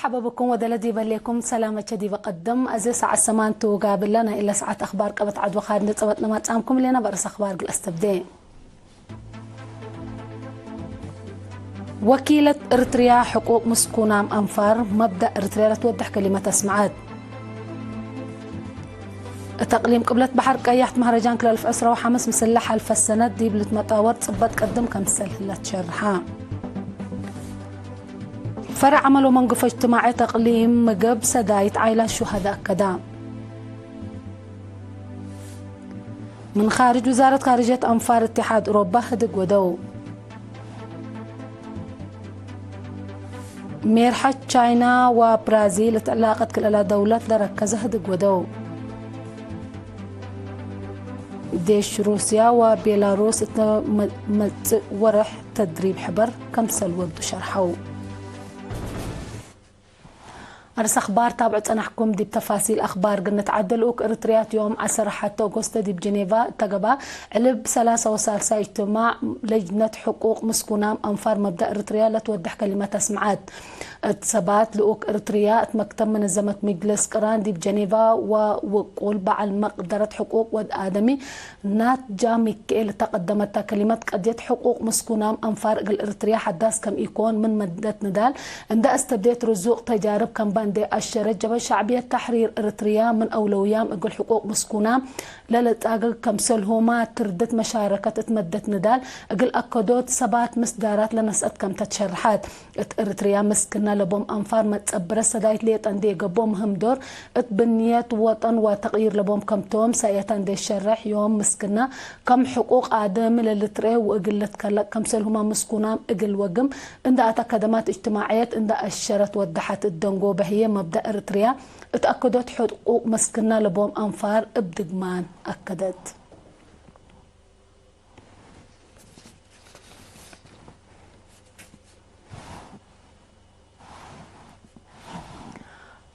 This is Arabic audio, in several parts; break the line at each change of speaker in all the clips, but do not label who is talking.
مرحبا بكم ودلدي بليكم سلامة شدي بقدم أزي ساعة سمانتو قابل لنا إلا ساعة أخبار قبت عدو خارج نتصبتنا ما تسامكم لنا برس أخبار قل استبدين. وكيلة إريتريا حقوق مسكونام أنفار مبدأ إريتريا لتوضح كلمة اسمعات. تقليم قبلة بحر قيحت مهرجان كل 2015 مسلح الف السنة دي بلت مطاور صبت قدم كمسل هلا تشرحها. فرع عملوا منقف اجتماعي تقليم مقب سدايت عائلة شهداء كدا. من خارج وزارة خارجية أنفار اتحاد أوروبا هدق ودو. ميرحة تشاينا وبرازيل تعلاقت كل دولة لركز هدق ودو. ديش روسيا وبيلاروس ورح تدريب حبر كمسل ودو شرحو. أرس أخبار تابعت أنا أحكم دي بتفاصيل أخبار قلنا تعدلوك إريتريات يوم 10 حتى أغسطس دي بجنيفا تقبا علب 33 اجتماع لجنة حقوق مسكونام أنفار مبدأ إريتريا لتوضح كلمة اسمعات ثبات لوك إريتريا مكتب من الزمت مجلس قران دي بجنيفا وقول بعل مقدرة حقوق ود آدمي نات جاميكيل تقدمت كلمة قضية حقوق مسكونام أنفار إريتريا حداث كم يكون من مدة ندال عند استبديت رزوق تجارب كم باندي الشرجبة شعبية تحرير إريتريا من أولويام أقول حقوق مسكونام للتاقل كمسلهما تردت مشاركة تمدت ندال أقول أكدوت سبات مسدارات لنسأت كم تتشرحات إريتريا مسكنا لبوم أنفار متقبرة سدايت ليت أندي قبوم هم دور بنية وطن وتغيير لبوم كم توم سايتان دي الشرح يوم مسكنا كم حقوق آدم للتري وأقلت كم سلهما مسكونام أقل وقم عند أتكدمات اجتماعيات عند الشرط ودحت الدنقو هي مبدأ إريتريا اتأكدت حقوق مسكنا لبوم أنفار بدقمان أكدت.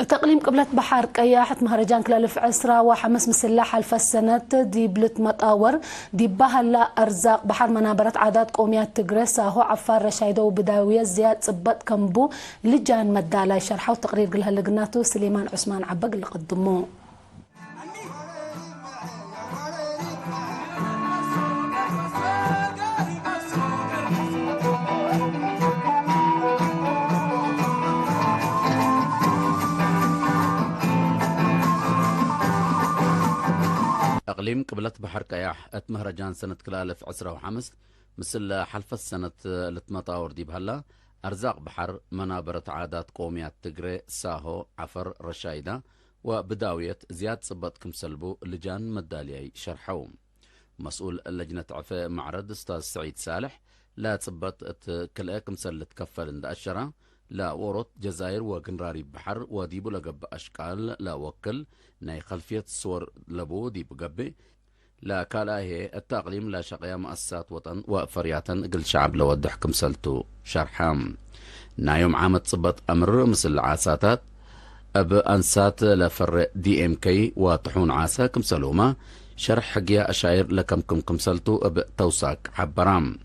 تقليم قبلة بحر قياحت مهرجان كلالف عسرة وحمس مسلاح الف السنة دي بلت مطاور دي بهلا أرزاق بحر منابرة عادات قوميات تقرس هو عفار رشايدة وبداوية زياد صبت كمبو لجان مدالا شرحوا تقرير قلها لقناته سليمان عثمان عبق اللي قدموه.
تقليم قبلت بحر قياح ات مهرجان سنة كلالف 2015 مثل حلف السنة لتمطاور دي بهلا أرزاق بحر منابرة عادات قوميات تقري ساهو عفر رشايدة وبداوية زياد صبت كمسلبو لجان مداليي شرحو مسؤول اللجنة عفا معرض استاذ سعيد صالح لا تصبت كلا كمسل تكفل عند أشرة لا ورط جزائر وقنراري بحر وديبو لقب أشكال لا وكل ناي خلفية الصور لبو ديبو قبي لا كالاهي التقليم لا شقيا مؤسسات وطن وفرياتا قل شعب لو ودحكم سلتو شرحام نايوم عامت صبت أمر مثل عاساتات أب أنسات لفر دي ام كي وطحون عاسا كمسلوما شرح حقيا أشاير لكمكم كمسلتو أب توساك حبرام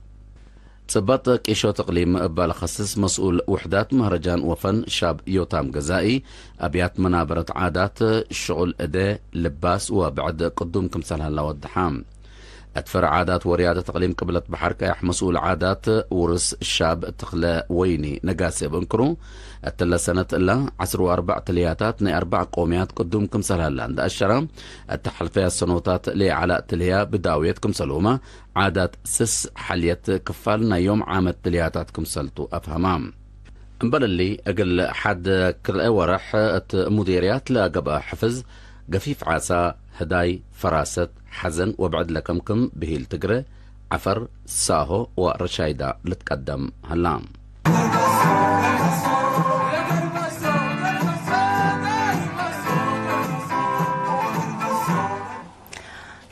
صبت كيشو تقليم بالخصص مسؤول وحدات مهرجان وفن شاب يوتام جزائي أبيات منابرة عادات الشغل أداء لباس وبعد قدوم كمثال هلا والدحام أتفر عادات وريادة تقليم قبلة بحر كيح مسؤول عادات ورس الشاب تخلا ويني نقاسي بنكرو التلا سنة إلا 14 تلياتات ني 4 قوميات قدوم كمثال هلا عند الشرم التحل فيها السنوتات لي على تليا بداوية كمثلوما عادات سس حلية كفالنا يوم عامة تلياتات كمثلتو أفهمام انبال اللي أقل حد كل ورح مديريات لقبا حفظ قفيف عاسا هداي فراسة حزن وبعد لكمكم بهيل تقري عفر ساهو ورشايدة لتقدم هلام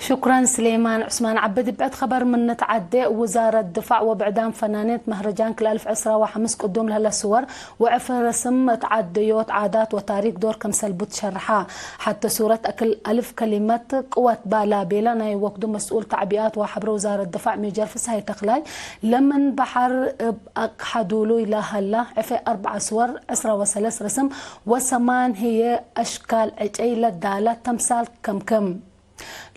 شكرا سليمان عثمان عبد. بعد خبر من نتعدي وزارة الدفاع وبعدام فنانين مهرجان كل 1015 قدوم لها صور وعفر رسم تعديات عادات وتاريخ دور كمسل بوت شرحها حتى صورة أكل ألف كلمات قوة بالا بيلا ناي وقدو مسؤول تعبئات وحبر وزارة الدفاع ميجر في سهي تخلاي لمن بحر أقحدولو إلى هلا عفي 4 صور 10 رسم وسمان هي أشكال عجيلة دالة تمثال كم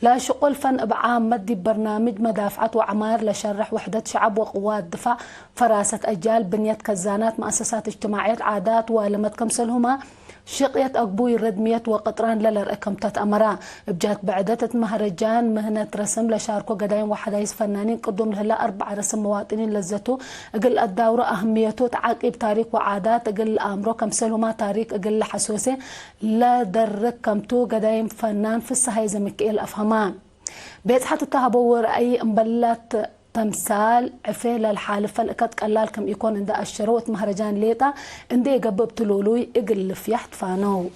لا شغل فن بعام مدي برنامج مدافعات وعماير لشرح وحدة شعب وقوات دفاع فراسة أجيال بنية كزانات مؤسسات اجتماعية عادات ولمت كمسلهما شقية أقبوي ردمية وقطران للرقم تتأمرا بجات بعدة مهرجان مهنة رسم لشاركو قدايم وحدايس فنانين قدوم لهلا 4 رسم مواطنين لزتو اقل الدورة أهميته تعاقب تاريخ وعادات اقل أمرو كمسلهما تاريخ اقل حسوسي لا درك كمتو قدايم فنان في السهاي زمكيل أفهمان بيت حتى تهبور أي مبلات تمثال عفيلة الحالفة لكت قلال كم يكون عند الشروط مهرجان ليتا عندي يقبب تلولوي اقل في يحت فانو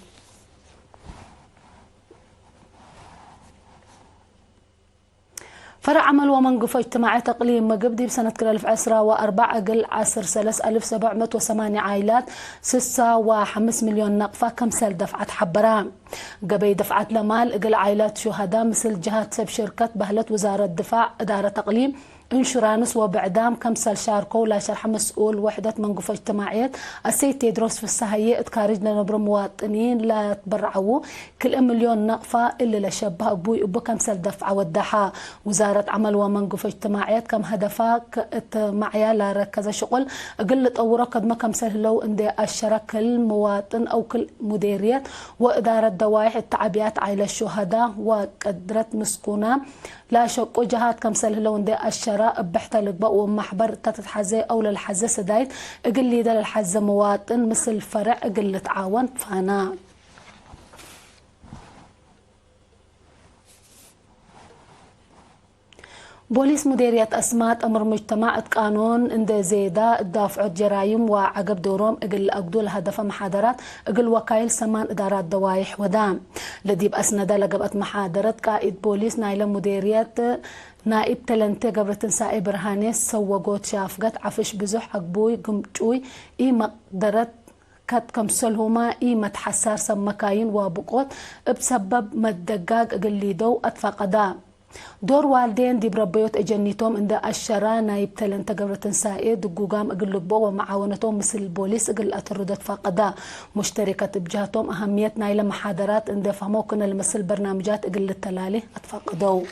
فرع عمل ومنقف اجتماعي تقليم مقبدي بسنة 2004 أقل 10,708 عائلات 6.5 مليون نقفة كمسل دفعت حبرام قبي دفعت لمال أقل عائلات شهداء مثل جهات سب شركة بهلت وزارة الدفاع إدارة تقليم انشورانس وبعدام كمسل شاركو لا شرح مسؤول وحدة منقفة اجتماعية السيد تيدروس في السهية اتكارجنا نبر مواطنين لا تبرعوا كل مليون نقفة اللي لشبه أبوي أبو كمسل دفع ودحا وزارة عمل ومنقفة اجتماعية كم هدفاك معيا لا ركز شغل أقل تطورة قد ما كمسل لو اندي الشرك كل مواطن أو كل مديريات وإدارة دوائح التعبيات عائلة الشهداء وقدرت مسكونة لا شك وجهات كمسل لو اندي الشراء بحتلق بقو محبر تتحزي أو للحزة سدايت اقل لي دا للحزة مواطن مثل فرع اقل تعاون فانا بوليس مديرية أسمات أمر مجتمع قانون اند زيدا الدافع جرايم وعقب دورهم اقل أقدو لهدف محاضرات اقل وكايل سمان إدارات دوايح ودام لديب أسندا لقبت محاضرة قائد بوليس نايلة مديرية نائب تلنتي قبل تنسائي برهانيس سوقوت شافقت عفش بزح عقبوي قمجوي إي مقدرت كات كمسلهما إي متحسار سمكاين وابقوت بسبب مدقاق اقل دو أتفاقدا دور والدين دي بربيوت اجنيتهم عند الشرا نايب تلنت قبل تنسائي دقوقام اقلبو ومعاونتهم مثل البوليس اقل اتردت فاقدا مشتركة بجهتهم اهمية نايلة محاضرات عند فهمو كنا المثل برنامجات اقل التلالي اتفاقدو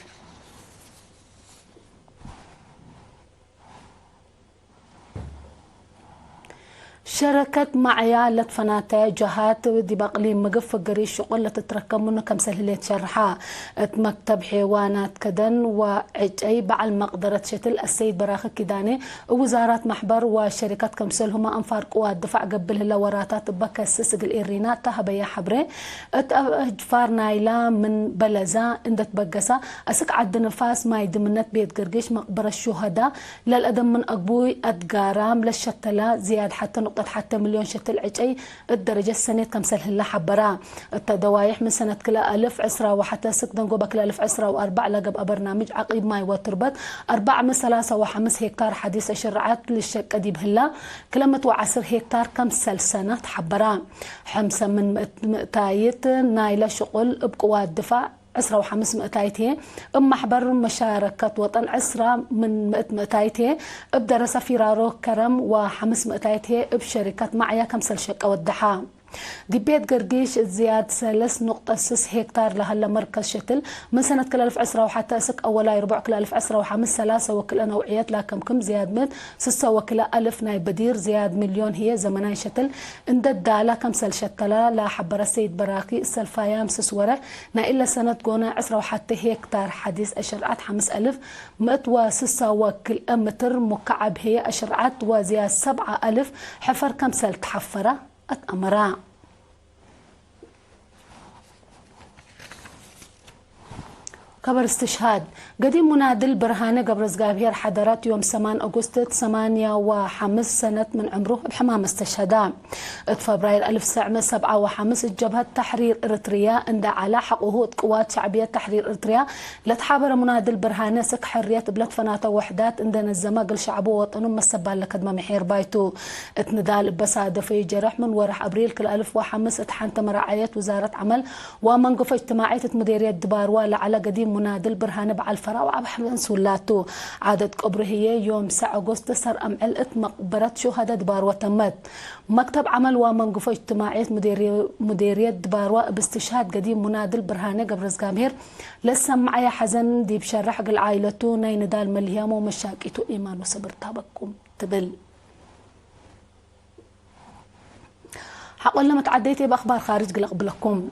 شركة معيا لتفناتا جهات دي بقليم مقف قريش شغل لتتركب منه كم سهلية شرحها مكتب حيوانات كدن وعجي بعل مقدرة شتل السيد براخ كداني ووزارات محبر وشركات كمسلهما أنفار قوات دفع قبل هلاوراتات بكسس الإيرينات تهبيا حبري اتفار نايلا من بلزا اندت بقسا أسك عد نفاس ما يدمنت بيت قرقيش مقبر الشهداء للأدم من أقبوي أدقارام للشتلا زياد حتى حتى مليون شتل عجي الدرجة السنة كمسل هلا حبرا التدوايح من سنة كلا 1010 وحتى سكدن قوبا كلا 1004 لقب برنامج عقيب ماي وتربط 4 من 3.5 هكتار حديث شرعات للشك أديب هلا كلمة وعسر هكتار كمسل سنة حبرا 5 من مئتايت نايلة شغل بقوات دفاع 10.5 مئتايته محبر مشاركة وطن 10 من مئتايته بدرس فرارو كرم و5 مئتايته بشركة معيا كمسل شقة والدحا دي بيت قرقيش زياد 3.6 هكتار لهلا مركز شتل من سنة كل 1010 وحتى اسك أولا يربع كل 1010 3 وكل نوعيات لكم كم زياد من 6 وكل 1000 ناي بدير زياد مليون هي زمناي شتل اند الدالة كمسل شتلا لا حبر السيد براكي السلفايام سسورة نا إلا سنة قونا 10 وحتى هكتار حديث أشرعات 5000 مئت و6 وكل متر مكعب هي أشرعات وزياد 7000 حفر كمسل تحفرة أتأمرا كبر استشهاد قديم منادل برهانة قبرز قابهير حضرات يوم 8 أغسطس 8 سنة من عمره بحمام استشهدا فبراير 1957 جبهة تحرير إريتريا عند على حقوق قوات شعبية تحرير إريتريا لتحابر منادل برهانة سك حرية بلاد فناتا وحدات عندنا الزماقل شعبه وطنهم مسبال لكدما محير بايتو اتندال بسادة في جرح من ورح أبريل كل 1005 اتحانت مرعية وزارة عمل ومنقف اجتماعية مديرية دباروا على قديم منادل برهانة بعل فرا وعب حمدان سولاتو عادة قبره هي يوم 9 أغسطس سر أمعلقت مقبرة شهداء دباروا تمت مكتب عمل ومنقف اجتماعية مديرية دباروا باستشهاد قديم منادل برهانة قبرز قامير لسه معايا حزن دي بشرح قل عائلته نين دال مليام ومشاكيتو إيمان وصبر تابكم تبل حقول لما تعديتي بأخبار خارج قل قبلكم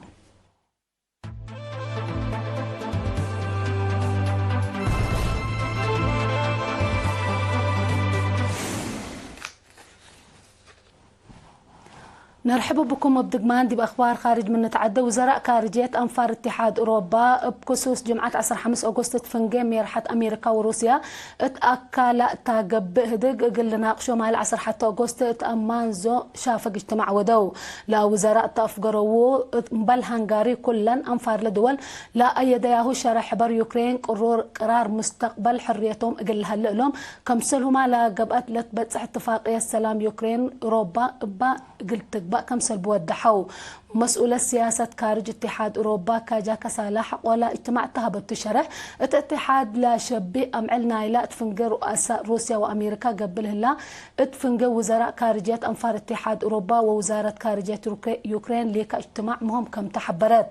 نرحب بكم بدقمان دي بأخبار خارج من نتعدى وزراء خارجية أنفار اتحاد أوروبا بكسوس جمعة 15 أغسطس فنجي ميرحة أمريكا وروسيا اتأكل تاقب هدق قل ناقشوا مع العصر حتى أغسطس أمانزو شافق اجتماع ودو لا وزراء تفقروا بل هنغاري كلا أنفار لدول لا أيد ياهو شرح بر يوكرين قرار مستقبل حريتهم قل هلقلهم كمسلهما لا قبقت لتبتح اتفاقية السلام يوكرين أوروبا با قلت كمسل بودحو مسؤولة سياسة خارج اتحاد أوروبا كاجا كسالح ولا اجتماع تهبط شرح اتحاد لا شبي أمعلنا إلى اتفنجر رؤساء روسيا وأمريكا قبل هلا اتفنجر وزراء خارجية أنفار اتحاد أوروبا ووزارة خارجية يوكرين ليك اجتماع مهم كم تحبرت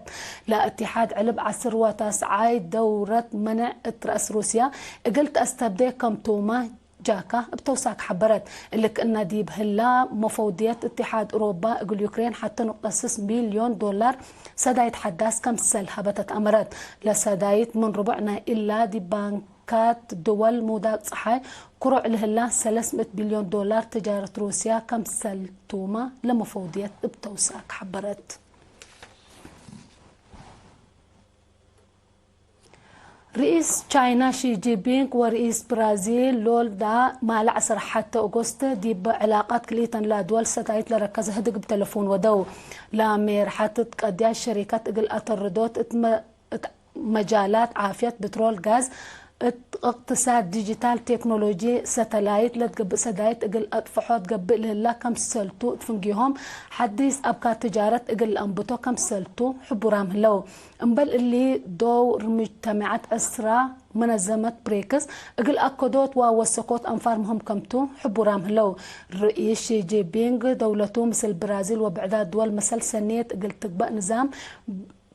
لا اتحاد علب عسر وتسعى دورة منع رأس روسيا قلت استبدي كم توما جاكا بتوساك حبرت اللي كنا ديب هلا مفوضيات اتحاد أوروبا يقول يوكرين حتى نقصص $1,000,000 سدايت حداث كم سل هبتت أمرت لسدايت من ربعنا إلا دي بانكات دول مودات صحي كروع لهلا $300 بليون تجارة روسيا كم سل توما لمفوضيات بتوساك حبرت رئيس تشاينا شي جي بينغ ورئيس برازيل لول دا مال عصر حتى أغسطس دي بعلاقات كليتن لا دول ستايت لركز هدق بتلفون ودو لا مير حتى قديا الشركات اقل اتردوت مجالات عافية بترول غاز اقتصاد ديجيتال تكنولوجي ستلايت لتقب سدايت اقل اطفحوت قبل لله كم سلتو تفنقيهم حديث ابكا تجارة اقل انبتو كم سلتو حبورام هلو انبل اللي دور مجتمعات اسرى منظمة بريكس اقل اكدوت ووسقوت انفار مهم كمتو حبورام هلو الرئيس شي جي بينغ دولته مثل البرازيل وبعداد دول مثل سنية اقل تقبأ نظام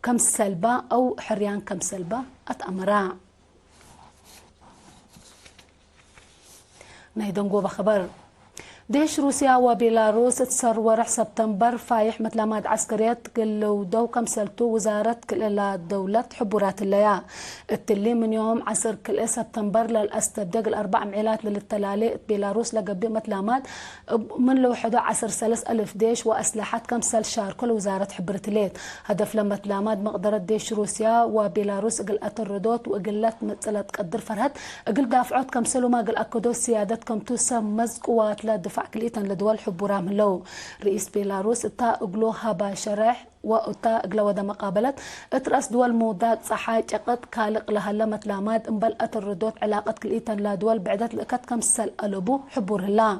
كم سلبة او حريان كم سلبة اتأمرا نهيدن قوبة خبر ديش روسيا وبيلاروس تسرور سبتمبر فايح مثل ماد عسكريات كل دو كم سلتو وزارة كل الدولة حبورات الليا التلي من يوم عصر كل سبتمبر للاستبداق الأربع معيلات للتلالي بيلاروس لقبي مثل ماد من لو 11,000 ديش وأسلحات كم سل شهر كل وزارة حبرة الليل هدف لما تلاماد مقدرة ديش روسيا وبيلاروس قل أتردوت وقلت مثل تقدر فرهد قل دافعوت كم سلو ما قل أكدو سيادتكم توسم مزقوات لدفع كليتن لدول حبورام لو رئيس بيلاروس اتا اقلوها باشرح واتا اقلو دا مقابلة اترأس دول مودات صحاي جقد كالق لها لمت لاماد انبل اتردوت علاقة كليتن لدول بعدت لكت كم سل ألبو حبور هلا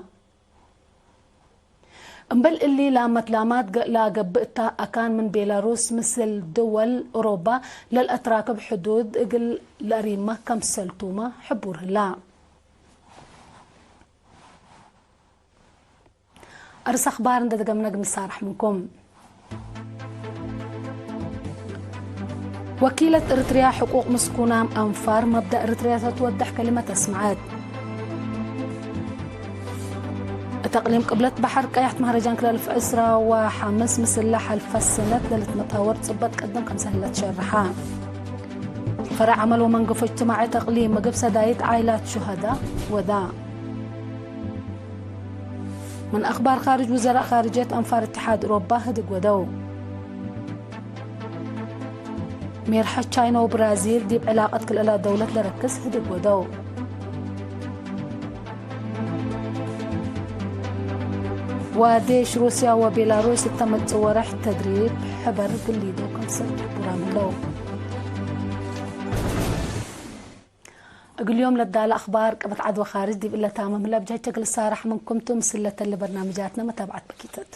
انبل اللي لامت لامات لا قبئتا اكان من بيلاروس مثل دول اوروبا للاتراك بحدود اقل لاريمة كم سلتوما حبور هلا أرس أخبار ندى دقمنا قمصارح منكم وكيلة إريتريا حقوق مسكونة أنفار مبدأ إريتريا تتوضح كلمة اسمعات تقليم قبلت بحر قيحت مهرجان كلال في أسرة وحمس مثل حلف السنة للت متهور تصبت قدم كم سهلة شرحان فرع عمل ومنقف اجتماعي تقليم مقب سدايت عائلات شهداء ودا من أخبار خارج وزراء خارجية أنفار اتحاد أوروبا هدق ودو ميرحة تشاينا وبرازيل ديب علاقة كل إلى دولة لركز هدب ودو وديش روسيا وبيلاروس تم تصورح تدريب حبر قليدو كنسل براملو اليوم للدالة أخبار قبت عدوى خارج دي إلا تامم لا بجهة تقل الصارح منكم تمسلة لبرنامجاتنا متابعة بكيتات